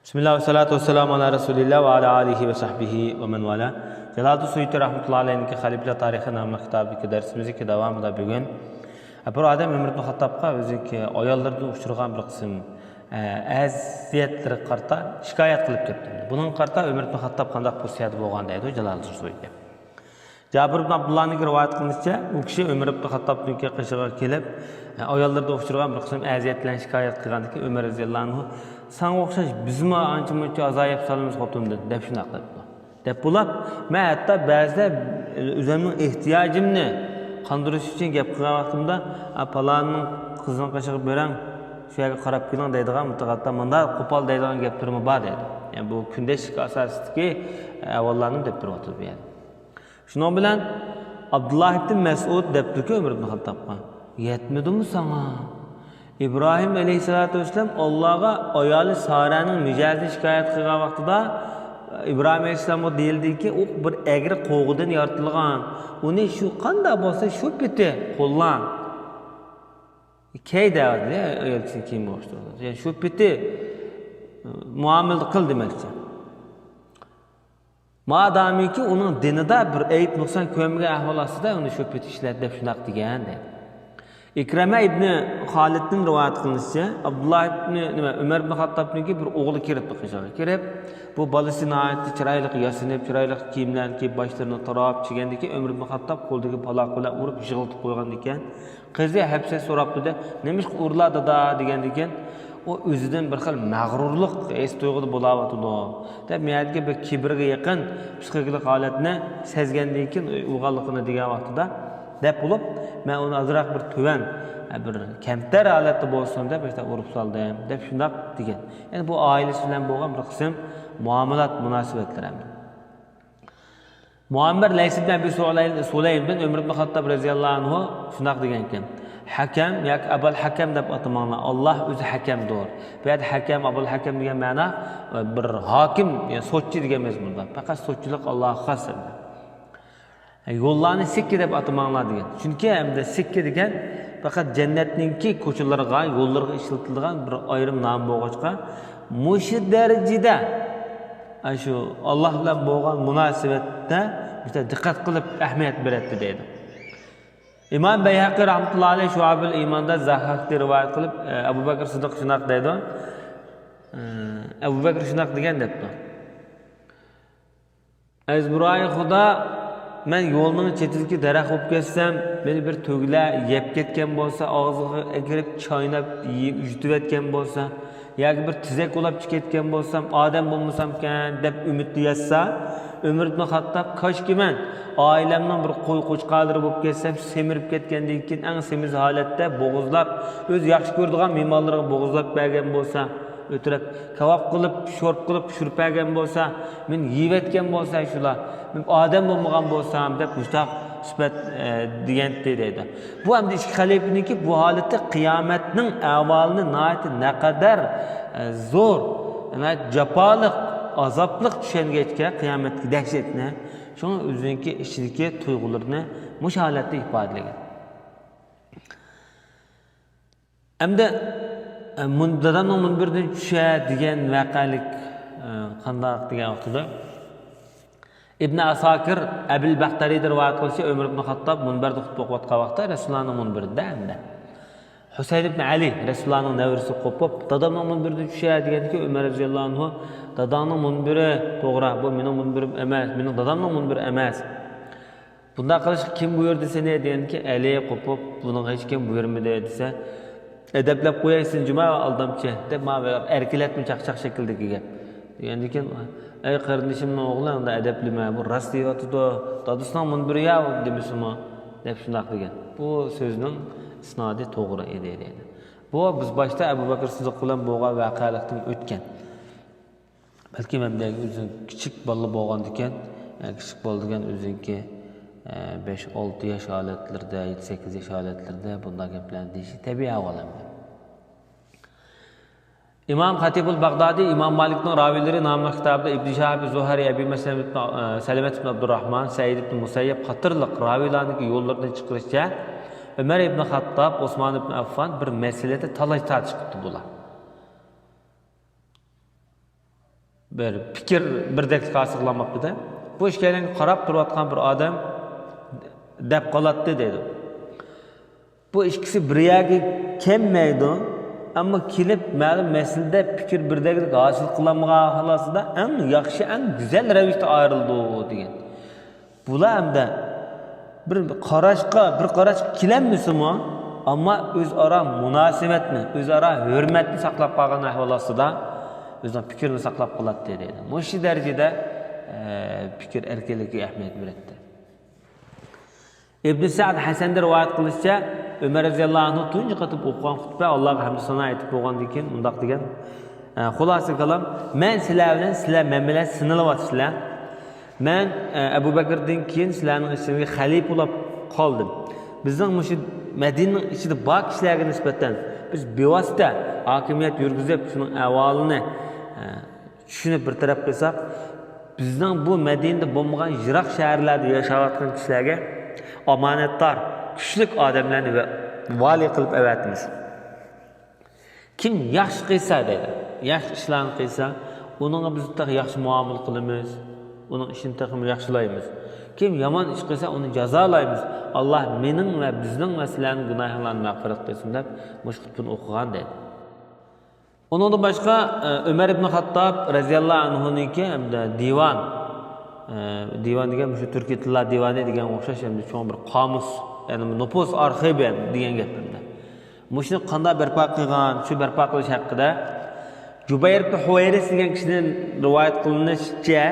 Bismillah ve salatu ve selamu ala Resulillah ve ala alihi ve sahbihi ve men vala. Jalal-u Suyuti rahmetullahi aleyhinki Halifler Tarihi namlı kitabdaki dersimizki devamında bugün bir adam Ömer ibn Hattab'a özüki ayollarda uçurgan bir kısım aziyetleri qarta şikayet kılıp ketdi. Bunun qarta Ömer ibn Hattab qandaq posiyat bolgan deydi Jalal-u Suyuti. Jabir ibn Abdullah'ın rivayet kılınışça bu kişi Ömer ibn Hattab'ın qışıga kelip ayollarda uçurgan bir kısım aziyetlerden şikayet qilgandiki Ömer radhiyallahu anhu sana okşaş bizime anca azayip salımız koptum dep şuna qilib. Dep bulab, men hatta ba'zida o'zimning ehtiyojimni qandirish uchun gap qilgan vaqtimda, "Palanning qizini qashig'ib berang, shu yerga qarab keling" deydigan mutaxassislar menda qo'pol deydigan gap turmi bor deydi. Yani bu kundalik asosidagi avvallarning deb turibdi bu yerda. Shuning bilan Abdullah ibn Mas'ud debdi-ki Ömer ibn Hattabga, "Yetmedimi sana? İbrahim aleyhissalatu vesselam Allah'a ayoli Sara'nın mijozini shikoyat qilgan vaqtida İbrahim aleyhissalomga deyildiki, u bir egri qo'g'idan yaratilgan. Uni shu qanday bo'lsa shu peti qo'llan. Key deydi, ayol kishi kiyim o'xshaydi. Yani shu peti muomala qil demoqchi. Madamiki uning dinida bir ayb nuqson ko'rmagan ahvol ostida uni shu peti ishlat deb shunaq degan deydi. İkrame ibn Halid'in rivayet kılınışça Abdullah ibn Ömer ibn Hattab'nınki bir oğlu kirip qışaga kirip bu balası nayetli çıraylık yasinip çıraylık kiyimlerini kiyip başlarını tarap çigendiki Ömer ibn Hattab qo'ldagi paloqlar urib yig'iltib qo'ygan ekan. Qizi hepsi so'rabdi de nemish urladi da degan ekan. O o'zidan bir xil mag'rurlik es tuyg'uda bo'layotdi. Deb miyatga bir kibrga yaqin psixologik holatni sezgandan keyin uyg'onligini degan vaqtida deb bo'lib, men uni azroq bir tuvan, bir kamtar holatda bo'lsin deb işte urib soldim, deb shundoq degan. Ya'ni bu oilasi bilan bo'lgan bir qism muomalat munosabatlar ham. Muammar Lays ibn Abi Sulaym bin Ömer ibn Hattab radhiyallohu anhu shundoq degan ekan. Hakam yoki Abul Hakam deb atamanglar. Alloh o'zi hakamdir. Bu yerda hakam, Abul Hakam degan ma'no bir hokim, ya'ni so'tchi degan mazmunda. Faqat so'tchilik Allohga xos. Yo'llarni sikki deb atamanglar degan. Chunki hamda sikki degan faqat jannatningki ko'chalariga, yo'llarga ishlatiladigan bir ayrim nom bo'lg'achqa, mushi darajada shu Alloh bilan bo'lgan munosabatda bitta diqqat qilib ahamiyat beradi deydi. İmam Bayhaqi rahmetullahi alayhi Shu'abul Imonda Zahhaqni rivoyat qilib Abu Bakr Siddiq shunaq deydi. Abu Bakr shunaq degan debdi. Azburay Xudo men yo'lning chetidagi daraxt bo'lib ketsam, meni bir to'gla yeb ketgan bo'lsa, og'ziga kirib choynab yutib etgan bo'lsa, yoki bir tizak ulab ketgan bo'lsam, odam bo'lmasam-kan deb umidni yassa, Ömer ibn Hattab koshki men oilamning bir qo'y qo'chqalari bo'lib ketsam, semirib ketgandan keyin eng semiz holatda bo'g'izlab, o'z yaxshi ko'radigan mehmonlarga bo'g'izlab bergan bo'lsa, o'tirib kavob qilib, sho'rb qilib pishirib bo'lsa, men yeb etgan bo'lsa shular, men odam bo'lmagan bo'lsam deb mushtaq sifat degan deydi. Bu ham ikki xalifaniki bu holatda qiyomatning avvalini naqadar zo'r, jafoliq, azobliq tushangachga qiyomatga dahshatni, shuni o'ziniki ichidagi tuyg'ularni mush holatda ifodalagan. Hamda dadamning munbirdan tusha degan voqelik qandoq degan vaqtida Ibn Asakir Abil Baxtariy rivoyat qilsa Ömer ibn Hattab munbarda xutba o'qiyotgan vaqtda Rasulullohning munbirida hamda Husayn ibn Ali Rasulullohning navrisi qo'pib dadamning munbirda tusha degandiki Ömer roziyallohu anhu dadamning munbiri to'g'ri, bu mening munbirim emas, mening dadamning munbiri emas. Bunda qilish kim buyurdi seni degandiki Ali qo'pib buni hech kim buyurmadi desa edablab qo'yaysin juma aldamchi deb ma'lum erkilatmi chaqchaq shakldagi gap. Degandan keyin ey qarindishimning o'g'li unda adablimi bu rost deyotdi, dadasining munbiri ya demismi deb shundoq degan. Bu so'zning isnodi to'g'ri edi deydi. Bu biz boshda Abu Bakr Siddiq bilan bo'lgan voqealikdan o'tgan. Balki mendagi o'zi kichik bola bo'lgan ekan, kichik bo'lgan o'zinki 5-6 yosh holatlarda, 7-8 yosh holatlarda bunday gaplarni deyish tabiiy avvalam. İmam Hatibul Baghdadi İmam Malik'nin ravileri namlı kitabında İbn Şahab Zuhari, Ebi Selemet ibn Abdurrahman, Said ibn Musayyib qatırlıq ravilarındaki yollardan çıkırışça Ömer ibn Hattab, Osman ibn Affan bir meselede talaş tartışıptı bular. bir fikir birdek tasdiqlanmoqda da. Bu ishga qarab turayotgan bir odam deb qoladdi dedi. Bu ikkisi bir yerga kelmaydi, ammo kelib ma'lum masalada fikr birdeklik hosil qilinmagan holatda eng yaxshi, eng go'zal ravishda ayrildi degan. Bular hamda bir qarash kelammisimi, ammo o'zaro munosabatni, o'zaro hurmatni saqlab qolgan ahvolda o'zining fikrini saqlab qoladi dedi. Mush darajada fikr erkinligiga ahamiyat beradi. İbn Sa'd Hasan'da rivayet kılışça Ömer radıyallahu anh'ı tuncu katıp okuyan hutbe Allah'a hamdü sana ayetip boğan diken mundaq degen. Xulası kalam men sizlar bilan sizlar men bilan sinilyapsizlar. Men Abu Bakr'dan keyin sizlarning ichingizga xalifa bo'lib qoldim. Bizning mush Madinaning ichida bor kishilarga nisbatan biz bevosita hokimiyat yurgizib shuning ahvolini tushunib bir taraf qilsak, bizning bu Madinada bo'lmagan yiroq shaharlarda yashayotgan kishilarga amanetdar, kuchlik odamlarni vali qilib avatimiz. Kim yaxshi qilsa deydi, yaxshi ishlarni qilsa, uningga biz yaxshi muomala qilamiz, uning ishini taqim yaxshilaymiz. Kim yomon ish qilsa, uni jazolaymiz. Alloh mening va bizning va sizlarning gunohlarini mag'firat qilsin deb mushqutni o'qigan deydi. Ondan başqa Ömer ibn Xattob radhiyallohu anhu'niki hamda divan degan shu turkiy tillar divani degan o'xshash hamda cho'ng bir qomus, ya'ni nupus arxivi degan gapimda. Mushuni qanday barpo qilgan, shu barpo qilish haqida Jubayr ibn Huwayris degan kishidan rivoyat qilinishicha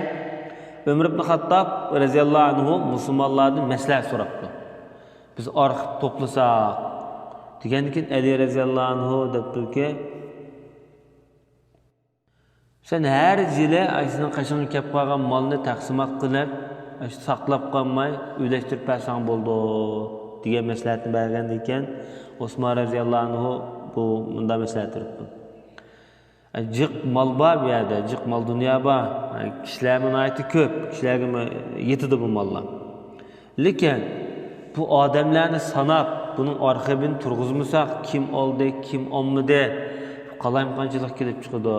Ömer ibn Xattob radhiyallohu anhu musulmonlardan maslahat so'rabdi. Biz arxiv to'plasak degandan keyin Ali radhiyallohu anhu debdiki, sen her yili aysining qashig'iga kelib qolgan molni taqsimot qilib, saqlab qolmay, uyushtirib bersan bo'ldi degan maslahatni bergan ekan. Osmon radhiyallohu anhu bu bunda maslahat beribdi. Jiq mol bor bu yerda, jiq mol dunyo bor. Kishilar munoyati ko'p, kishilarga yetadi bu mollar. Lekin bu odamlarni sanab, buning arxivini turg'izmasak, kim oldi, kim olmadi, qalayimqanchilik kelib chiqadi.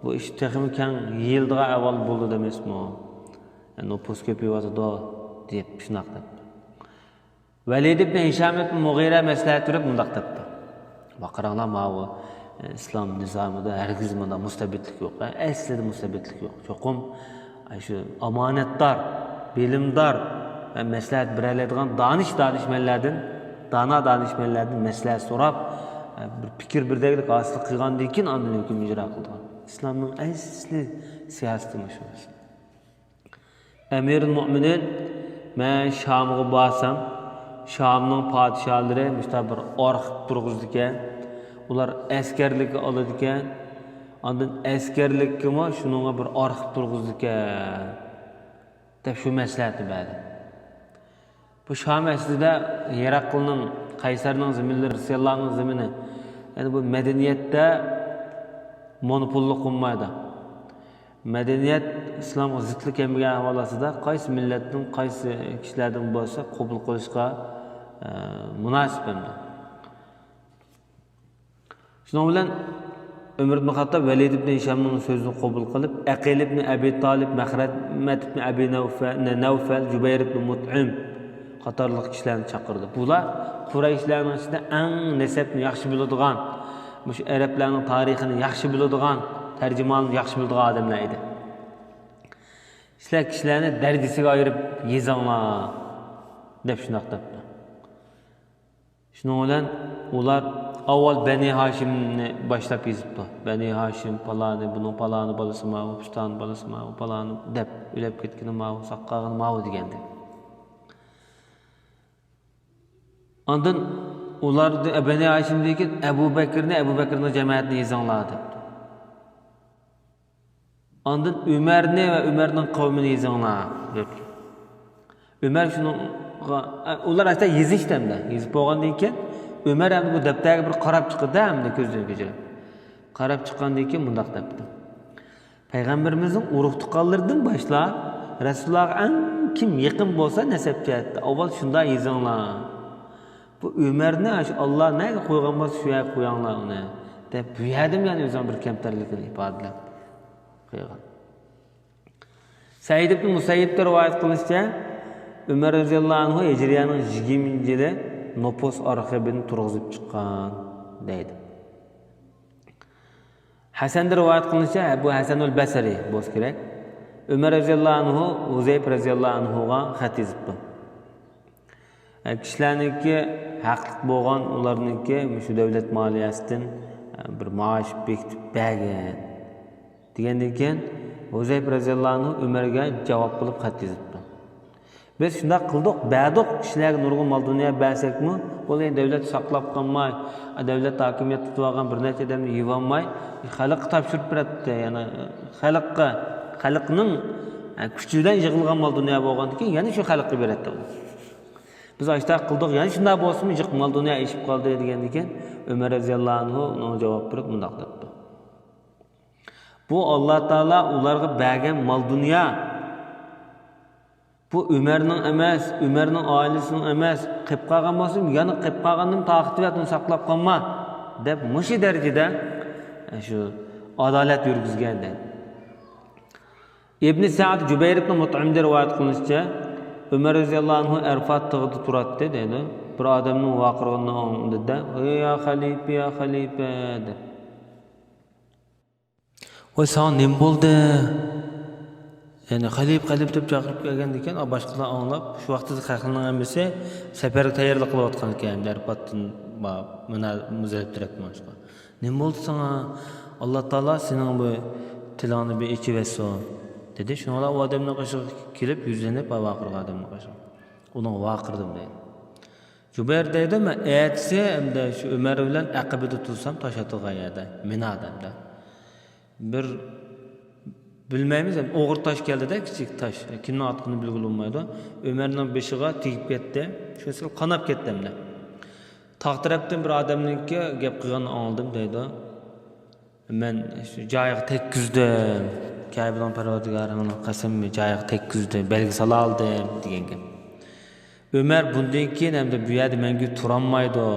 Bu iş texmi keng yildiga avval bo'ldi demasmi? Nupus ko'payadi deb shunaq debdi. Valid ibn Hisham ibn Mughira maslahat berib mundaq debdi. Baqaranglar mavu islom nizomida hargiz bunda mustabidlik yo'q. Aslida mustabidlik yo'q. Cho'qim shu omonatdor, bilimdor va maslahat beradigan danishmanlardan, danishmanlardan maslahat so'rab, bir fikr birdaglik hosil qilgandan keyin ondan hukm ijro qildi. İslam'ın asli siyaseti meşhur. Emir-i Mu'minin ben Şam'a basam, Şam'ın padişahları müstabir arxiv turg'izdikan, ular askerlik oladikan, ondan askerlikmi shuningga bir arxiv turg'izdikan deb shu maslahatni berdi. Bu Şam aslida Heraklining Qaysarning zaminlari, Ruslarning zamini. Yani bu medeniyette monopollik qilmaydi. Madaniyat islomga zidlik kelmagan ahvolasida qaysi millatning qaysi kishilardan bo'lsa qabul qilishga munosib endi. Shuning bilan Umar ibn Xattob Valid ibn Hishamning so'zini qabul qilib, Aqil ibn Abi Talib, Mahrat ibn Abi Nawfal, Jubayr ibn Mut'im qatorliq kishilarni chaqirdi. Bular Qurayshlarning ichida eng nasabni yaxshi biladigan, mush Arablarning tarixini yaxshi biladigan, tarjimonini yaxshi biladigan odamlar edi. Sizlar kishilarni darajasiga ayirib yezinglar deb shunaq debdi. Shuning bilan ular avval Bani Hashimni boshlab yezibdi. Bani Hashim palani, buning palani bolasi ma, Pustan bolasi ma, palani deb o'ylab ketgani ma, saqqag'ini ma degandi. Ondan ular Bani Hashimdagi Abu Bakrning jamoatini yezinglar debdi. Ondan Umarni va Umarning qavmini yezinglar debdi. Umar shuni ular asta yezishdi-da. Yezib bo'lgandan keyin Umar ham bu daftarga bir qarab chiqdi hamda ko'zdan kechirib. Qarab chiqqandan keyin mundaq debdi. Payg'ambarimizning urug' tuqqanlaridan boshlab Rasulullohga kim yaqin bo'lsa nasab jihatda avval shunday yezinglar. Bu Umarni Alloh nega qo'ygan bo'lsa shu yerga qo'yinglar uni deb bu yerda yani o'zim bir kamtarlikni ifodalab. qilgan. Said ibn Musayyib'da rivoyat qilinishicha, Umar roziyallohu anhu Hijriyaning 20-yili Nopos arxivini turg'izib chiqqan deydi. Hasan'da rivoyat qilinishicha, bu Hasanul Basri bo'lsa kerak. Umar roziyallohu anhu Uzayb roziyallohu anhuga xat yozibdi. Kishilarniki haqliq bo'lgan, ularniki shu davlat moliyasidan bir maosh bekitib bergan degandan keyin Uzayb roziyallohu anhu Umarga javob qilib xat yozibdi. Biz shunday qildik, berdik, kishilarga nurg'un mol dunyo bersakmi, bu davlat saqlab qolmay, davlat hokimiyat tutib olgan bir necha odamni yeb olmay, xalqqa topshirib beradi. Ya'ni xalqning kuchidan yig'ilgan mol dunyo bo'lgandan keyin yana shu xalqqa beradi. Biz ashta qildik, ya'ni shunday bo'lsa-mi, yiq mol dunyo eshib qoldi degandan keyin Umar roziyallohu anhu unga javob berib bunday dedi. Bu Alloh taolo ularga bergan mol dunyo bu Umarning emas, Umarning oilasining emas, qilib qolgan bo'lsa, yana qilib qolganning taqdiyatini saqlab qolma deb mushi darajada shu adolat yurgizgan dedi. Ibn Sa'd Jubayr ibn Mut'imda rivoyat qilinishicha, Umar roziyallohu anhu Arfat tog'ida turadi dedi. Bir odamning vaqirig'ini o'ngida, "Ya xalifa" dedi. "Voy, sen nima bo'ldi?" Yani xalifa deb chaqirib kelgan ekan, boshqalar anglab, shu vaqtda xalqning hammasi safarga tayyorlik qilayotgan ekan, Arfatdan mana muzalib turibdi boshqa. "Nima bo'ldi sana? Alloh taolo sening bu tilingni bir ichib etsin" dedi. Shuninglar u odamning qishig'iga kelib yuzlanib vaqirga odamning qishig'i. Uning vaqirdim dedi. Jubayr deydi, "Men aytsa, endi shu Umar bilan aqibida tursam Toshatilg'ayada, Minadamda. Bir bilmaymiz, o'g'ir tosh keldi-da, kichik tosh. Kimning otqini bilg'ilmaydi. Umarning beshiga tegib ketdi. Shunisi qonab ketdimda. Tog' tarafdan bir odamningki gap qilganini oldim deydi. Men shu joyiga tekkizdim. Kaybidan Parvardigorimning qasammi joyiga tekkizdim, belgisal oldim degan gap. Umar bundan keyin hamda bu yerda menga turolmaydi.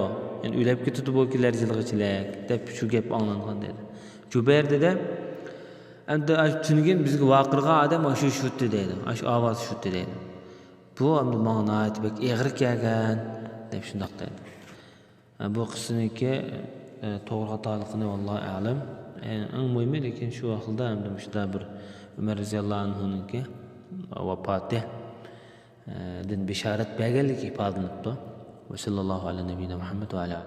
Yani o'lib ketdi bu kilar jilg'ichilik deb shu gap anglangan dedi. Jubayr dedi, endi tushungan bizga vaqirga odam shu shutdi deydi. Shu ovoz shutdi deydi. Bu endi menga nihoyat bek eg'ir kelgan deb shundoq deydi. Bu qisminiki to'g'ri xatoligini vallohu a'lam. Eng muhimi lekin shu vaqtda endi shunda bir Umar roziyallohu anhuninki vafoti din bishorat berganligi ifodalanibdi. Va sallallohu alayhi va Muhammad va ala